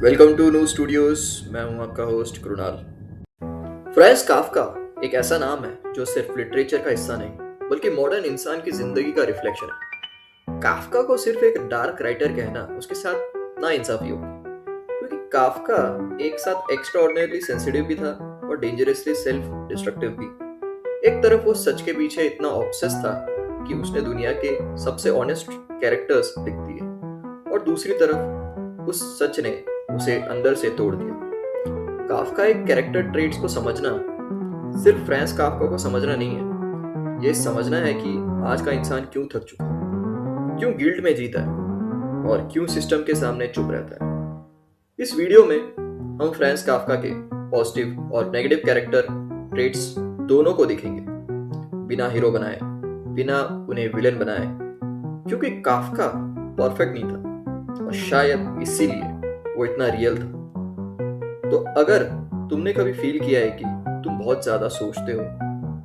Welcome to new studios. मैं हूं आपका होस्ट कृणाल। फ्रांज काफका एक ऐसा नाम है जो सिर्फ लिटरेचर का हिस्सा नहीं बल्कि मॉडर्न इंसान की जिंदगी का रिफ्लेक्शन है। काफका को सिर्फ एक डार्क राइटर कहना उसके साथ ना इंसाफी होगी, क्योंकि काफका एक साथ एक्स्ट्राऑर्डिनरीली सेंसिटिव भी था और डेंजरसली सेल्फ डिस्ट्रक्टिव भी। एक तरफ वो सच के पीछे इतना ऑब्सेस था कि उसने दुनिया के सबसे ऑनेस्ट कैरेक्टर्स लिख दिए, और दूसरी तरफ उस सच ने उसे अंदर से तोड़ दिया। काफका एक कैरेक्टर ट्रेट्स को समझना सिर्फ फ्रांज काफका को समझना नहीं है, ये समझना है कि आज का इंसान क्यों थक चुका है, क्यों गिल्ट में जीता है और क्यों सिस्टम के सामने चुप रहता है। इस वीडियो में हम फ्रांज काफका के पॉजिटिव और नेगेटिव कैरेक्टर ट्रेट्स दोनों को देखेंगे, बिना हीरो बनाए, बिना उन्हें विलन बनाए, क्योंकि काफका परफेक्ट नहीं था और शायद इसीलिए वो इतना रियल था। तो अगर तुमने कभी फील किया है कि तुम बहुत ज्यादा सोचते हो,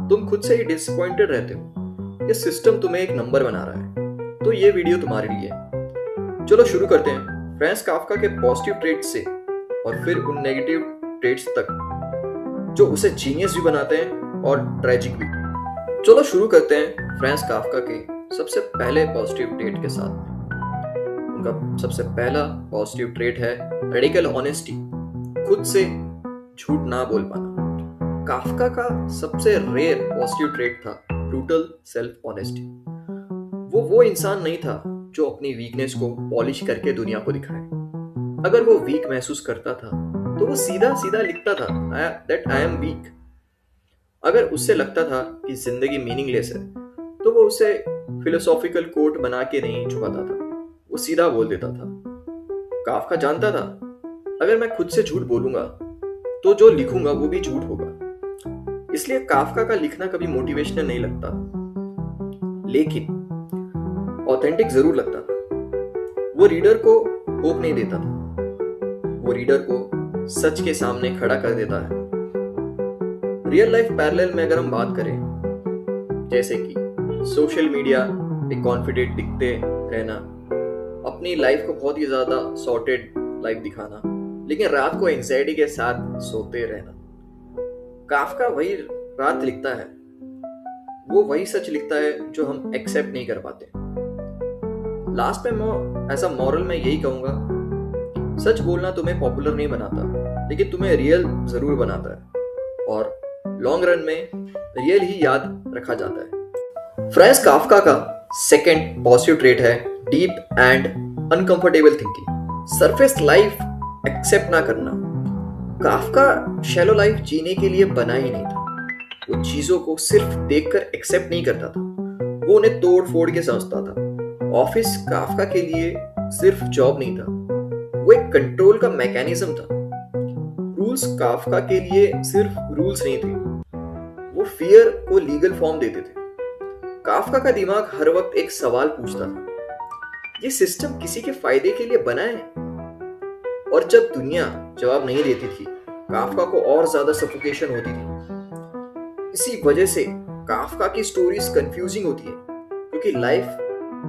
तुम खुद से ही डिसअपॉइंटेड रहते हो, ये सिस्टम तुम्हें एक नंबर बना रहा है, तो ये वीडियो तुम्हारे लिए है। चलो शुरू करते हैं फ्रांज काफका के पॉजिटिव ट्रेट्स से और फिर उन नेगेटिव ट्रेट्स तक जो उसे जीनियस भी बनाते हैं और ट्रेजिक भी। चलो शुरू करते हैं फ्रांज काफका के सबसे पहले पॉजिटिव ट्रेट के साथ। उनका सबसे पहला पॉजिटिव ट्रेट है रेडिकल ऑनेस्टी, खुद से झूठ ना बोल पाना। काफका का सबसे रेयर पॉजिटिव ट्रेट था ब्रूटल सेल्फ ऑनेस्टी। वो इंसान नहीं था जो अपनी वीकनेस को पॉलिश करके दुनिया को दिखाए। अगर वो वीक महसूस करता था तो वो सीधा सीधा लिखता था दैट आई एम वीक। अगर उससे लगता था कि जिंदगी मीनिंगलेस है तो वो उसे फिलोसॉफिकल कोट बना के नहीं छुपाता था, वो सीधा बोल देता था। काफका जानता था अगर मैं खुद से झूठ बोलूंगा तो जो लिखूंगा वो भी झूठ होगा, इसलिए काफका का लिखना कभी मोटिवेशनल नहीं लगता, लेकिन ऑथेंटिक जरूर लगता था। वो रीडर को होप नहीं देता था, वो रीडर को सच के सामने खड़ा कर देता है। रियल लाइफ पैरेलल में अगर हम बात करें, जैसे कि सोशल मीडिया पे कॉन्फिडेंट दिखते रहना, अपनी लाइफ को बहुत ही ज्यादा सॉर्टेड लाइफ दिखाना, लेकिन रात को एंजाइटी के साथ सोते रहना, काफका वही रात लिखता है। वो वही सच लिखता है जो हम एक्सेप्ट नहीं कर पाते। लास्ट में मैं ऐसा मॉरल में यही कहूंगा, सच बोलना तुम्हें पॉपुलर नहीं बनाता, लेकिन तुम्हें रियल जरूर बनाता है, और लॉन्ग रन में रियल ही याद रखा जाता है। फ्रांज काफका का सेकंड पॉजिटिव ट्रेट है deep and uncomfortable thinking, surface life accept ना करना। काफका शैलो लाइफ जीने के लिए बना ही नहीं था। वो चीजों को सिर्फ देखकर एक्सेप्ट नहीं करता था, वो उन्हें तोड़ फोड़ के समझता था। ऑफिस काफका के लिए सिर्फ जॉब नहीं था, वो एक कंट्रोल का मैकेनिज्म था। रूल्स काफका के लिए सिर्फ रूल्स नहीं थे, वो फियर को लीगल फॉर्म देते थे। काफका का दिमाग हर वक्त एक सवाल पूछता था, ये सिस्टम किसी के फायदे के लिए बना है? और जब दुनिया जवाब नहीं देती थी, काफका को और ज्यादा सफोकेशन होती थी। इसी वजह से काफका की स्टोरीज कंफ्यूजिंग होती है, क्योंकि लाइफ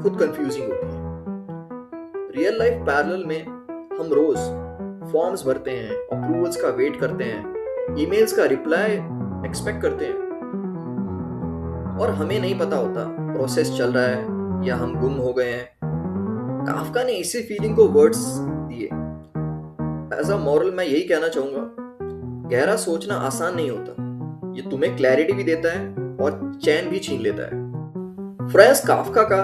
खुद कंफ्यूजिंग होती है। रियल लाइफ पैरेलल में हम रोज फॉर्म्स भरते हैं, अप्रूवल्स का वेट करते हैं, ईमेल्स का रिप्लाई एक्सपेक्ट करते हैं, और हमें नहीं पता होता प्रोसेस चल रहा है या हम गुम हो गए हैं। काफका ने इसी फीलिंग को वर्ड्स दिए। एज अ मॉरल मैं यही कहना चाहूंगा, गहरा सोचना आसान नहीं होता, ये तुम्हें क्लैरिटी भी देता है और चैन भी छीन लेता है। फ्रांज काफका का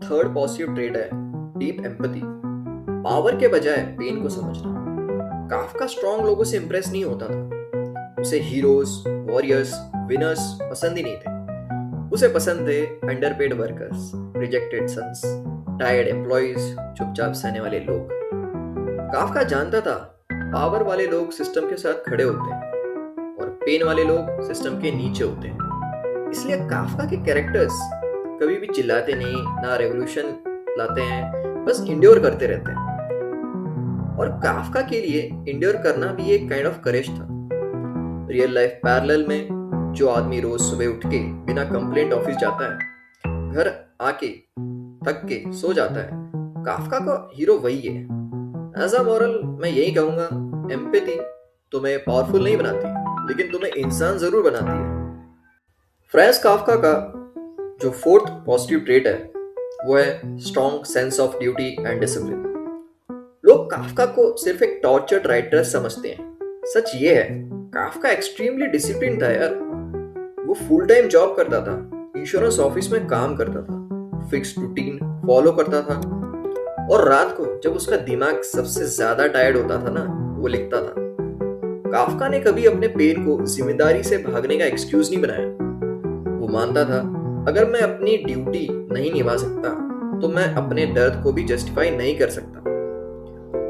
थर्ड पॉजिटिव ट्रेट है डीप एम्पैथी, पावर के बजाय पेन को समझना। काफका स्ट्रॉन्ग लोगों से इंप्रेस नहीं होता था, उसे हीरोज, वॉरियर्स, विनर्स पसंद ही नहीं थे। उसे पसंद थे underpaid workers, rejected sons, tired employees, चुपचाप सहने वाले लोग। काफका जानता था पावर वाले लोग सिस्टम के साथ खड़े होते हैं और पेन वाले लोग सिस्टम के नीचे होते हैं। इसलिए काफका के कैरेक्टर्स कभी भी चिल्लाते नहीं, ना रेवोल्यूशन लाते हैं, बस इंड्योर करते रहते हैं। और काफका के लिए इंड्योर करना भी एक काइंड ऑफ करेज था। रियल लाइफ पैरेलल में जो आदमी रोज सुबह उठ के बिना कंप्लेंट ऑफिस जाता है, घर आके थक के सो जाता है, काफका का हीरो वही है। एज अ मॉरल मैं यही कहूंगा, एम्पैथी तुम्हें पावरफुल नहीं बनाती, लेकिन तुम्हें इंसान जरूर बनाती है। फ्रांस काफका का जो फोर्थ पॉजिटिव ट्रेट है वो है strong sense of duty and discipline. लोग काफका को सिर्फ एक टॉर्चर्ड राइटर समझते हैं। सच ये है, काफका एक्सट्रीमली डिसिप्लिन था यार। वो फुल टाइम जॉब करता था, इंश्योरेंस ऑफिस में काम करता था, फिक्स्ड रूटीन फॉलो करता था, और रात को जब उसका दिमाग सबसे ज्यादा टायर्ड होता था ना, वो लिखता था। काफका ने कभी अपने पेन को जिम्मेदारी से भागने का एक्सक्यूज नहीं बनाया। वो मानता था, अगर मैं अपनी ड्यूटी नहीं निभा सकता तो मैं अपने दर्द को भी जस्टिफाई नहीं कर सकता।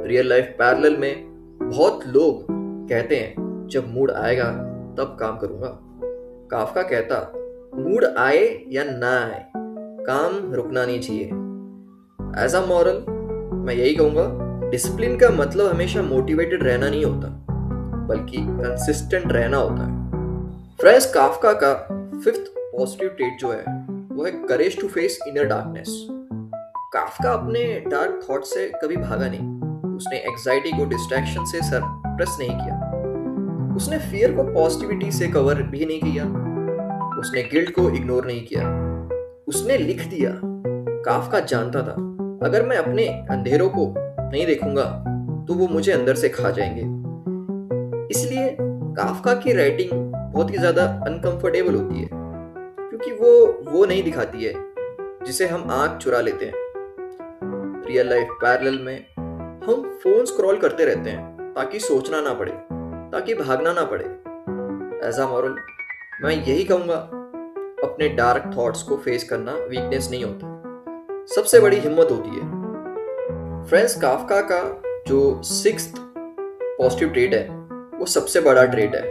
रियल लाइफ पैरेलल में बहुत लोग कहते हैं जब मूड आएगा तब काम करूंगा। काफका कहता, मूड आए या ना आए, काम रुकना नहीं चाहिए। एज अ मॉरल मैं यही कहूंगा, डिसिप्लिन का मतलब हमेशा मोटिवेटेड रहना नहीं होता, बल्कि कंसिस्टेंट रहना होता है। फ्रांस काफका का फिफ्थ पॉजिटिव ट्रेट जो है वो है courage to face inner darkness. Kafka अपने डार्क थॉट से कभी भागा नहीं। उसने एंजाइटी को डिस्ट्रैक्शन से सप्रेस नहीं किया। उसने फियर को पॉजिटिविटी से कवर भी नहीं किया। उसने गिल्ट को इग्नोर नहीं किया। उसने लिख दिया। काफका जानता था, अगर मैं अपने अंधेरों को नहीं देखूंगा तो वो मुझे अंदर से खा जाएंगे। इसलिए काफका की राइटिंग बहुत ही ज्यादा अनकंफर्टेबल होती है, क्योंकि वो नहीं दिखाती है जिसे हम आंख चुरा लेते हैं। रियल लाइफ पैरेलल में हम फोन स्क्रॉल करते रहते हैं ताकि सोचना ना पड़े, ताकि भागना ना पड़े। एज अ मॉरल मैं यही कहूंगा, अपने डार्क थॉट्स को फेस करना वीकनेस नहीं होता, सबसे बड़ी हिम्मत होती है। फ्रांस काफका का जो सिक्स्थ पॉजिटिव ट्रेट है वो सबसे बड़ा ट्रेट है।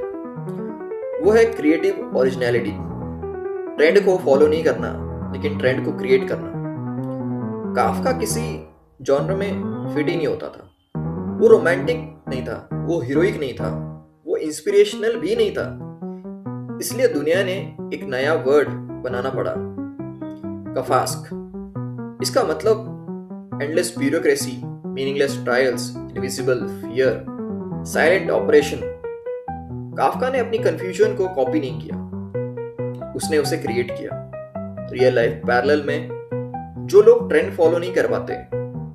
वो है क्रिएटिव ओरिजिनलिटी। ट्रेंड को फॉलो नहीं करना, लेकिन ट्रेंड को क्रिएट करना। काफका किसी जॉनर में फिट ही नहीं होता था। वो रोमांटिक नहीं था, वो हीरोइक नहीं था, वो इंस्पिरेशनल भी नहीं था। इसलिए दुनिया ने एक नया वर्ड बनाना पड़ा, कफास्क। इसका मतलब endless bureaucracy, meaningless trials, invisible fear, silent operation. Kafka ने अपनी कंफ्यूजन को कॉपी नहीं किया, उसने उसे क्रिएट किया। रियल लाइफ पैरेलल में जो लोग ट्रेंड फॉलो नहीं कर पाते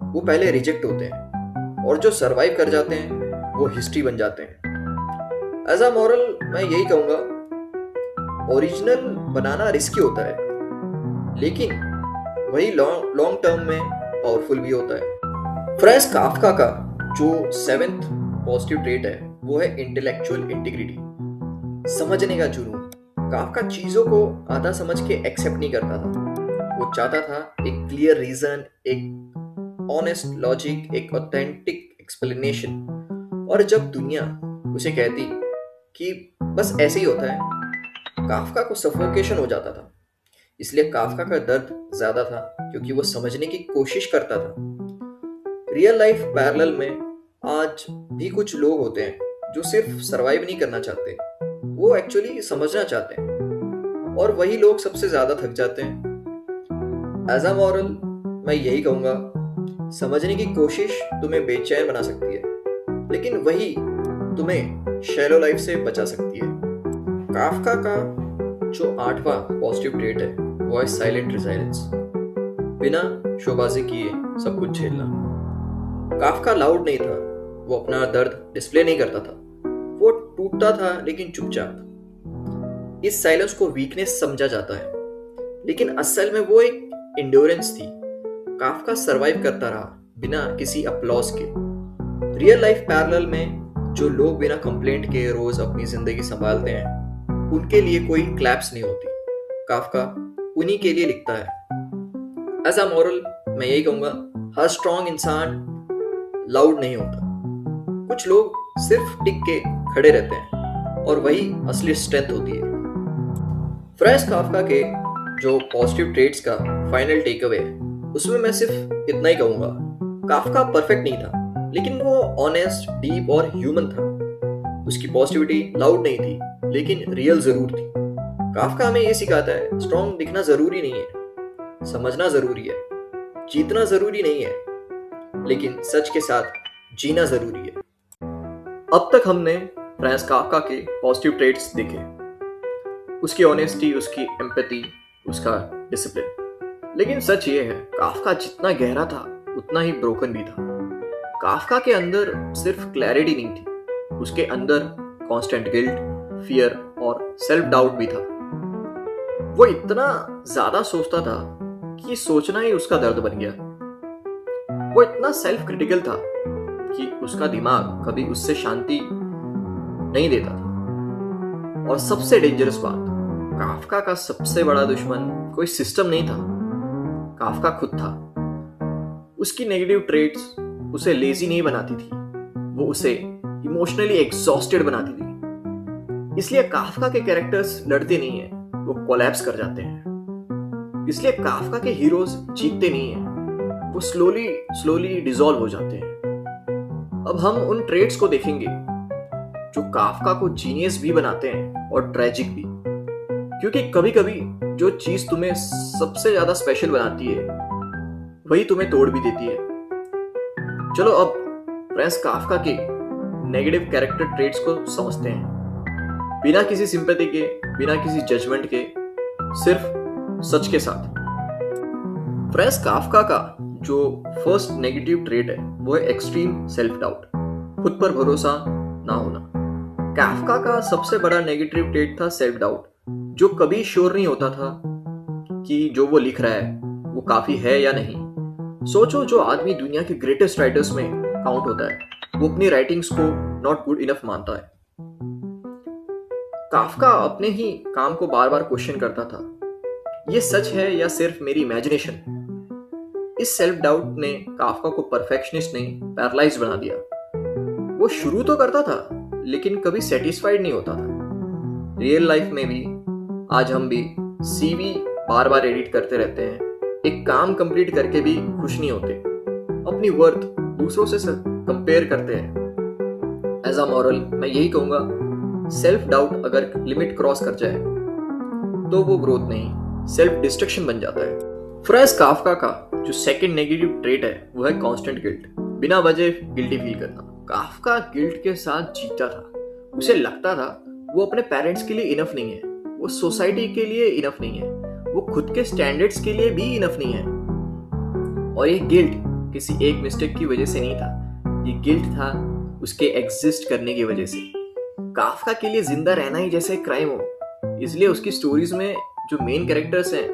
वो पहले रिजेक्ट होते हैं, और जो सरवाइव कर जाते हैं वो हिस्ट्री बन जाते हैं। एज अ मॉरल मैं यही कहूंगा, ओरिजिनल बनाना रिस्की होता है, लेकिन वही लॉन्ग टर्म में पावरफुल भी होता है। फ्रांस काफका का जो सेवेंथ पॉजिटिव ट्रेट है वो है इंटेलेक्चुअल इंटीग्रिटी, समझने का जुनून। काफका चीजों को आधा समझ के एक्सेप्ट नहीं करता था। वो चाहता था एक क्लियर रीजन, एक ऑनेस्ट लॉजिक, एक ऑथेंटिक एक्सप्लेनेशन। और जब दुनिया उसे कहती कि बस ऐसे ही होता है, काफका को सफोकेशन हो जाता था। इसलिए काफका का दर्द ज्यादा था, क्योंकि वो समझने की कोशिश करता था। रियल लाइफ पैरेलल में आज भी कुछ लोग होते हैं जो सिर्फ सरवाइव नहीं करना चाहते, वो एक्चुअली समझना चाहते हैं, और वही लोग सबसे ज्यादा थक जाते हैं। एज अ मॉरल मैं यही कहूंगा, समझने की कोशिश तुम्हें बेचैन बना सकती है, लेकिन वही तुम्हें शैलो लाइफ से बचा सकती है। काफका का जो आठवां पॉजिटिव ट्रेट है वो है साइलेंट रिजाइलेंस। बिना शोबाजी किए सब कुछ झेलना। काफका लाउड नहीं था, वो अपना दर्द डिस्प्ले नहीं करता था, वो टूटता था लेकिन चुपचाप। इस साइलेंस को वीकनेस समझा जाता है, लेकिन असल में वो एक इंड्योरेंस थी। काफका सरवाइव करता रहा बिना किसी अपलॉज के। रियल लाइफ पैरेलल में जो लोग बिना कंप्लेंट के रोज अपनी जिंदगी संभालते हैं, उनके लिए कोई क्लैप्स नहीं होती। काफका उन्हीं के लिए लिखता है। एज अ मॉरल मैं यही कहूंगा, हर स्ट्रॉन्ग इंसान लाउड नहीं होता। कुछ लोग सिर्फ टिक के खड़े रहते हैं, और वही असली स्ट्रेंथ होती है। फ्रांस काफका के जो पॉजिटिव ट्रेट्स का फाइनल टेक अवे है, उसमें मैं सिर्फ इतना ही कहूंगा, काफका परफेक्ट नहीं था, लेकिन वो ऑनेस्ट, डीप और ह्यूमन था। उसकी पॉजिटिविटी लाउड नहीं थी, लेकिन रियल जरूर थी। काफका हमें ये सिखाता है, स्ट्रॉन्ग दिखना जरूरी नहीं है, समझना जरूरी है, जीतना जरूरी नहीं है, लेकिन सच के साथ जीना जरूरी है। अब तक हमने फ्रांस काफका के पॉजिटिव ट्रेट्स देखे, उसकी ऑनेस्टी, उसकी एम्पैथी, उसका डिसिप्लिन। लेकिन सच ये है, काफका जितना गहरा था उतना ही ब्रोकन भी था। काफका के अंदर सिर्फ क्लैरिटी नहीं थी, उसके अंदर कांस्टेंट गिल्ट, फियर और सेल्फ डाउट भी था। वो इतना ज्यादा सोचता था कि सोचना ही उसका दर्द बन गया। वो इतना सेल्फ क्रिटिकल था कि उसका दिमाग कभी उससे शांति नहीं देता था। और सबसे डेंजरस बात, काफका का सबसे बड़ा दुश्मन कोई सिस्टम नहीं था, काफका खुद था। उसकी नेगेटिव ट्रेट्स उसे लेजी नहीं बनाती थी, वो उसे इमोशनली एग्जॉस्टेड बनाती थी। इसलिए काफका के कैरेक्टर्स लड़ते नहीं हैं, वो कोलैप्स कर जाते हैं। इसलिए काफका के हीरोज जीतते नहीं हैं, वो स्लोली स्लोली डिसॉल्व हो जाते हैं। अब हम उन ट्रेट्स को देखेंगे जो काफका को जीनियस भी बनाते हैं और ट्रेजिक भी। क्योंकि कभी कभी जो चीज तुम्हें सबसे ज्यादा स्पेशल बनाती है वही तुम्हें तोड़ भी देती है। चलो अब फ्रांस काफका के नेगेटिव कैरेक्टर ट्रेट्स को समझते हैं, बिना किसी सिंपैथी के, बिना किसी जजमेंट के, सिर्फ सच के साथ। फ्रांस काफका का जो फर्स्ट नेगेटिव ट्रेट है वो है एक्सट्रीम सेल्फ डाउट, खुद पर भरोसा ना होना। काफका का सबसे बड़ा नेगेटिव ट्रेट था सेल्फ डाउट, जो कभी श्योर नहीं होता था कि जो वो लिख रहा है वो काफी है या नहीं। सोचो, जो आदमी दुनिया के ग्रेटेस्ट राइटर्स में काउंट होता है, वो अपनी राइटिंग्स को नॉट गुड इनफ मानता है। काफका अपने ही काम को बार बार क्वेश्चन करता था, ये सच है या सिर्फ मेरी इमेजिनेशन। इस सेल्फ डाउट ने काफका को परफेक्शनिस्ट नहीं, पैरालाइज बना दिया। वो शुरू तो करता था लेकिन कभी सेटिस्फाइड नहीं होता था। रियल लाइफ में भी आज हम भी सीवी बार बार एडिट करते रहते हैं, एक काम कंप्लीट करके भी खुश नहीं होते, अपनी वर्थ दूसरों से कंपेयर करते हैं। एज अ मॉरल मैं यही कहूंगा, सेल्फ डाउट अगर लिमिट क्रॉस कर जाए तो वो ग्रोथ नहीं, सेल्फ डिस्ट्रक्शन बन जाता है। फ्रांस काफका का जो सेकंड नेगेटिव ट्रेट है वो है कांस्टेंट गिल्ट, बिना वजह गिल्टी फील करना। काफका गिल्ट के साथ जीता था, उसे लगता था वो अपने पेरेंट्स के लिए इनफ नहीं है, वो सोसाइटी के लिए इनफ नहीं है, वो खुद के स्टैंडर्ड्स के लिए भी इनफ नहीं है। और ये गिल्ट किसी एक मिस्टेक की वजह से नहीं था, ये गिल्ट था उसके एग्जिस्ट करने की वजह से। काफका के लिए जिंदा रहना ही जैसे क्राइम हो, इसलिए उसकी स्टोरीज में जो मेन कैरेक्टर्स हैं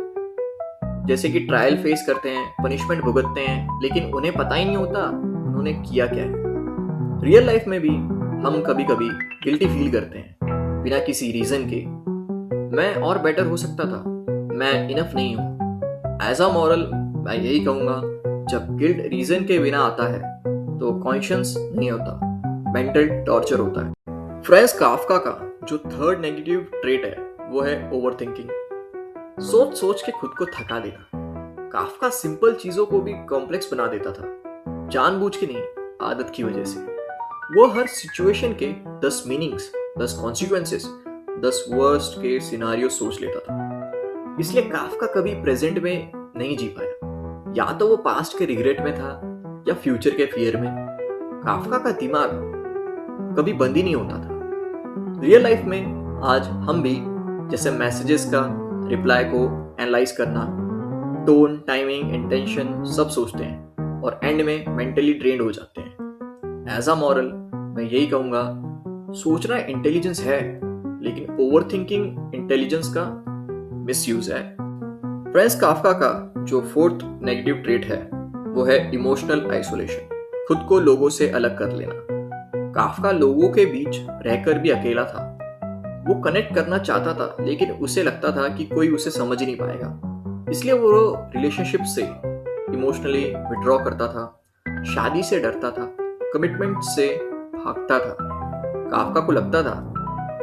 जैसे कि ट्रायल फेस करते हैं, पनिशमेंट भुगतते हैं, लेकिन उन्हें पता ही नहीं होता उन्होंने किया क्या है। रियल लाइफ में भी हम कभी कभी गिल्टी फील करते हैं बिना किसी रीजन के, मैं और बेटर हो सकता था, मैं इनफ नहीं हूं। एज अ मॉरल मैं यही कहूंगा, जब गिल्ट रीजन के बिना आता है तो कॉन्शियस नहीं होता, मेंटल टॉर्चर होता है। फ्रांस काफका का जो थर्ड नेगेटिव ट्रेट है वो है ओवरथिंकिंग, सोच सोच के खुद को थका देना। काफका सिंपल चीजों को भी कॉम्प्लेक्स बना देता था, जानबूझ के नहीं, आदत की वजह से। वो हर सिचुएशन के 10 मीनिंग्स, 10 कॉन्सिक्वेंसेस, 10 वर्स्ट के सिनारियो सोच लेता था। इसलिए काफका कभी प्रेजेंट में नहीं जी पाया, या तो वो पास्ट के रिग्रेट में था या फ्यूचर के फियर में। काफका का दिमाग कभी बंद ही नहीं होता था। रियल लाइफ में आज हम भी जैसे मैसेजेस का रिप्लाई को एनालाइज करना, टोन, टाइमिंग, इंटेंशन सब सोचते हैं और एंड में मेंटली ड्रेन्ड हो जाते हैं। एज अ मॉरल मैं यही कहूंगा, सोचना इंटेलिजेंस है लेकिन ओवरथिंकिंग इंटेलिजेंस का मिसयूज है। फ्रांस काफका का जो फोर्थ नेगेटिव ट्रेट है वो है इमोशनल आइसोलेशन, खुद को लोगों से अलग कर लेना। काफका लोगों के बीच रहकर भी अकेला था, वो कनेक्ट करना चाहता था लेकिन उसे लगता था कि कोई उसे समझ ही नहीं पाएगा। इसलिए वो रिलेशनशिप से इमोशनली विड्रॉ करता था, शादी से डरता था, कमिटमेंट से भागता था। काफका को लगता था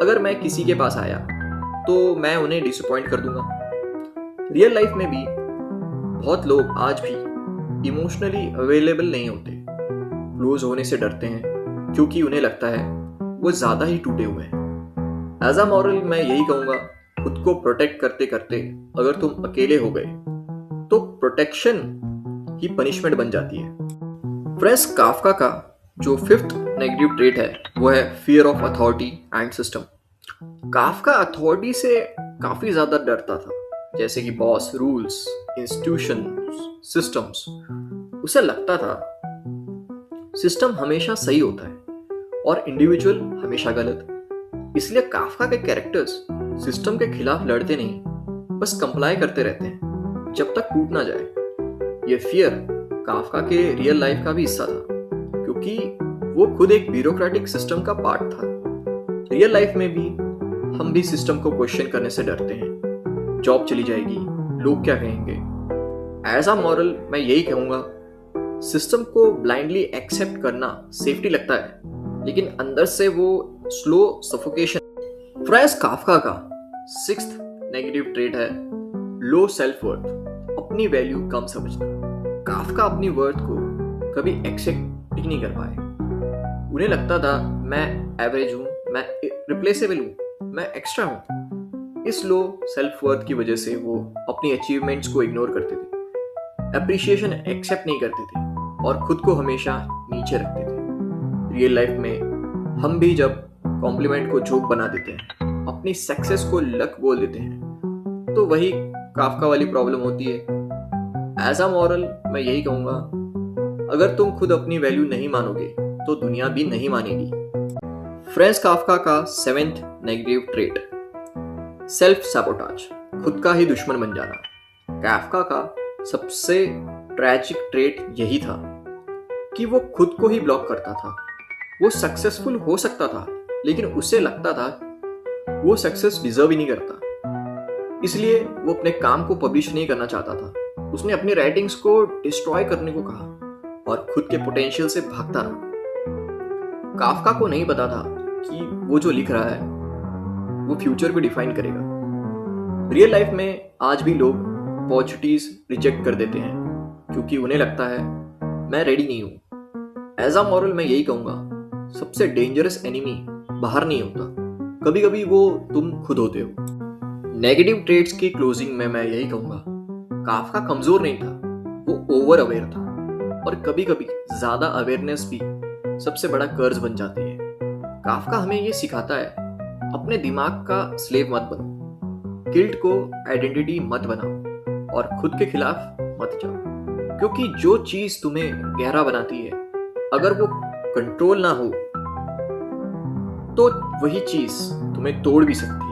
अगर मैं किसी के पास आया तो मैं उन्हें डिसअपॉइंट कर दूंगा। रियल लाइफ में भी बहुत लोग आज भी इमोशनली अवेलेबल नहीं होते, क्लोज होने से डरते हैं क्योंकि उन्हें लगता है वो ज्यादा ही टूटे हुए हैं। एज अ मॉरल मैं यही कहूंगा, खुद को प्रोटेक्ट करते करते अगर तुम अकेले हो गए तो प्रोटेक्शन ही पनिशमेंट बन जाती है। फ्रांस काफका का जो फिफ्थ नेगेटिव ट्रेट है वो है fear of authority and system. Kafka authority से काफी ज्यादा डरता था, जैसे कि बॉस, रूल्स, इंस्टीट्यूशन, सिस्टम्स। उसे लगता था सिस्टम हमेशा सही होता है और इंडिविजुअल हमेशा गलत। इसलिए काफका के कैरेक्टर्स सिस्टम के खिलाफ लड़ते नहीं, बस कंप्लाई करते रहते हैं जब तक टूट ना जाए। ये फियर काफका के रियल लाइफ का भी हिस्सा था, क्योंकि वो खुद एक ब्यूरोक्रेटिक सिस्टम का पार्ट था। रियल लाइफ में भी हम भी सिस्टम को क्वेश्चन करने से डरते हैं। जॉब चली जाएगी, लोग क्या कहेंगे। एज अ मॉरल मैं यही कहूंगा, सिस्टम को ब्लाइंडली एक्सेप्ट करना सेफ्टी लगता है, लेकिन अंदर से वो स्लो सफोकेशन। फ्रांज काफका का सिक्स्थ नेगेटिव ट्रेट है लो सेल्फ वर्थ, अपनी वैल्यू कम समझना। काफका अपनी वर्थ को कभी एक्सेप्ट ही नहीं कर पाए। उन्हें लगता था मैं एवरेज हूं, मैं रिप्लेसेबल हूं, मैं एक्स्ट्रा हूं। इस लो सेल्फ वर्थ की वजह से वो अपनी अचीवमेंट्स को इग्नोर करते थे, अप्रिशिएशन एक्सेप्ट नहीं करते थे और खुद को हमेशा नीचे रखते थे। रियल लाइफ में हम भी जब कॉम्प्लीमेंट को जोक बना देते हैं, अपनी सक्सेस को लक बोल देते हैं, तो वही काफका वाली प्रॉब्लम होती है। एज अ मॉरल मैं यही कहूंगा, अगर तुम खुद अपनी वैल्यू नहीं मानोगे तो दुनिया भी नहीं मानेगी। फ्रांज काफका का seventh negative trait self sabotage, खुद का ही दुश्मन बन जाना। काफका का सबसे ट्रैजिक ट्रेट यही था कि वो खुद को ही ब्लॉक करता था। वो सक्सेसफुल हो सकता था, लेकिन उसे लगता था वो सक्सेस डिजर्व ही नहीं करता, इसलिए वो अपने काम को पब्लिश नहीं करना चाहता था। उसने अपनी राइटिंग्स को डिस्ट्रॉय करने को कहा और खुद के पोटेंशियल से भागता रहा। काफका को नहीं पता था कि वो जो लिख रहा है वो फ्यूचर को डिफाइन करेगा। रियल लाइफ में आज भी लोग अपॉर्चुनिटीज रिजेक्ट कर देते हैं क्योंकि उन्हें लगता है मैं रेडी नहीं हूं। एज अ मॉरल मैं यही कहूंगा, सबसे डेंजरस एनिमी बाहर नहीं होता, कभी कभी वो तुम खुद होते हो। नेगेटिव ट्रेट्स की क्लोजिंग में मैं यही कहूंगा, काफका कमजोर नहीं था, वो ओवर अवेयर था और कभी कभी ज्यादा अवेयरनेस भी सबसे बड़ा कर्ज बन जाती है। काफका हमें ये सिखाता है, अपने दिमाग का स्लेव मत बनो, गिल्ट को आइडेंटिटी मत बनाओ और खुद के खिलाफ मत जाओ, क्योंकि जो चीज तुम्हें गहरा बनाती है, अगर वो कंट्रोल ना हो तो वही चीज तुम्हें तोड़ भी सकती है।